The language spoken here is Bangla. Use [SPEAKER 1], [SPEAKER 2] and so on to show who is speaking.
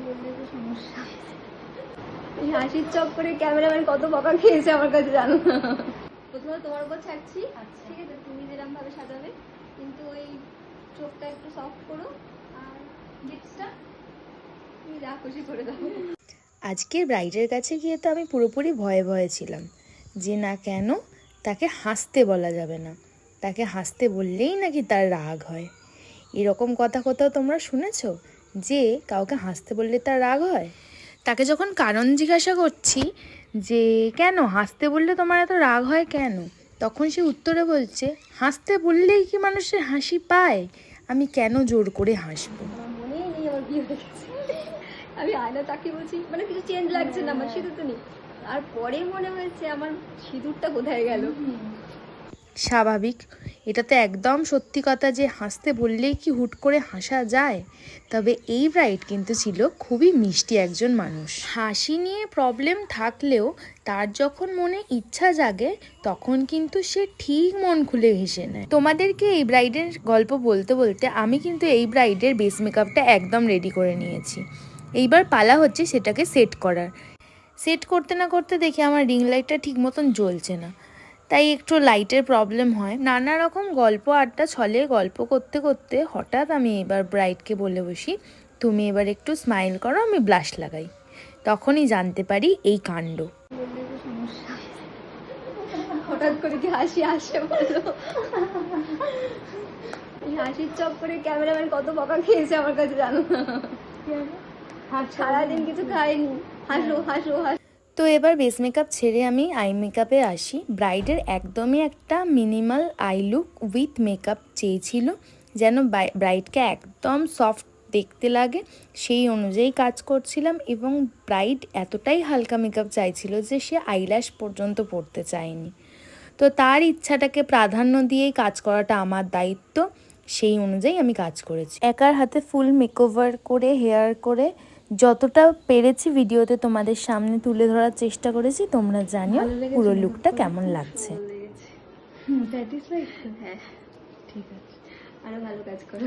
[SPEAKER 1] বললে তো সমস্যা। এই হাসির চক্করে ক্যামেরাম্যান কত বকা খেয়েছে আমার কাছে জানো না। প্রথমে তোমার উপর ছাড়ছি, ঠিক আছে, তুমি যেরকম ভাবে সাজাবে, কিন্তু ওই চোখটা একটু সফট করো আর লিপসটা তুমি যা খুশি করে দাও।
[SPEAKER 2] আজকের ব্রাইডের কাছে গিয়ে তো আমি পুরোপুরি ভয়ে ভয়ে ছিলাম যে না কেন তাকে হাসতে বলা যাবে না, তাকে হাসতে বললেই নাকি তার রাগ হয়। এরকম কথা কোথাও তোমরা শুনেছো যে কাউকে হাসতে বললে তার রাগ হয়? তাকে যখন কারণ জিজ্ঞাসা করছি যে কেন হাসতে বললে তোমার এত রাগ হয় কেন, তখন সে উত্তরে বলছে হাসতে বললেই কি মানুষের হাসি পায়, আমি কেন জোর করে হাসবো।
[SPEAKER 1] আমার মনেই নেই আমার বিয়ে হয়ে গেছে। আমি আয়না তাকিয়ে বলছি মানে কিছু চেঞ্জ লাগছে না, আমার সিঁদুর তো নেই। আর পরে মনে হয়েছে আমার সিঁদুরটা কোথায় গেল।
[SPEAKER 2] স্বাভাবিক, এটা তো একদম সত্যি কথা যে হাসতে বললেই কি হুট করে হাসা যায়। তবে এই ব্রাইড কিন্তু ছিল খুবই মিষ্টি একজন মানুষ। হাসি নিয়ে প্রবলেম থাকলেও তার যখন মনে ইচ্ছা জাগে তখন কিন্তু সে ঠিক মন খুলে হেসে নেয়। তোমাদেরকে এই ব্রাইডের গল্প বলতে বলতে আমি কিন্তু এই ব্রাইডের বেস মেকআপটা একদম রেডি করে নিয়েছি। এইবার পালা হচ্ছে সেটাকে সেট করার। সেট করতে না করতে দেখি আমার রিং লাইটটা ঠিক মতন জ্বলছে না, তাই একটু লাইটের প্রবলেম হয়। নানা রকম গল্প আড্ডা ছলে গল্প করতে করতে হঠাৎ আমি এবার ব্রাইডকে বলে বসি তুমি এবার একটু স্মাইল করো, আমি ব্লাশ লাগাই। তখনই জানতে পারি এই কাণ্ড।
[SPEAKER 1] বললে তো সমস্যা। হঠাৎ করে কি হাসি আসে বলো। এই হাসির চক্করে ক্যামেরাম্যান কত বকা খেয়েছে আমার কাছে জানো না। সারাদিন কিছু খাইনি, হাসো হাসো হাসো।
[SPEAKER 2] তো এবার বেস মেকআপ ছেড়ে আমি আই মেকআপে আসি। ব্রাইডের একদমই একটা minimal I look with makeup চেয়েছিল, যেন ব্রাইডকে একদম সফট দেখতে লাগে, সেই অনুযায়ী কাজ করছিলাম। এবং ব্রাইড এতটাই হালকা মেকআপ চাইছিল যে সে আইল্যাশ পর্যন্ত পরতে চায়নি। তো তার ইচ্ছাটাকে প্রাধান্য দিয়েই কাজ করাটা আমার দায়িত্ব, সেই অনুযায়ী আমি কাজ করেছি। একার হাতে ফুল মেকওভার করে হেয়ার করে যতটা পেরেছি ভিডিওতে তোমাদের সামনে তুলে ধরার চেষ্টা করেছি। তোমরা জানিও পুরো লুকটা কেমন লাগছে।
[SPEAKER 1] স্যাটিসফাইড? হ্যাঁ, ঠিক আছে, আরো ভালো কাজ করো।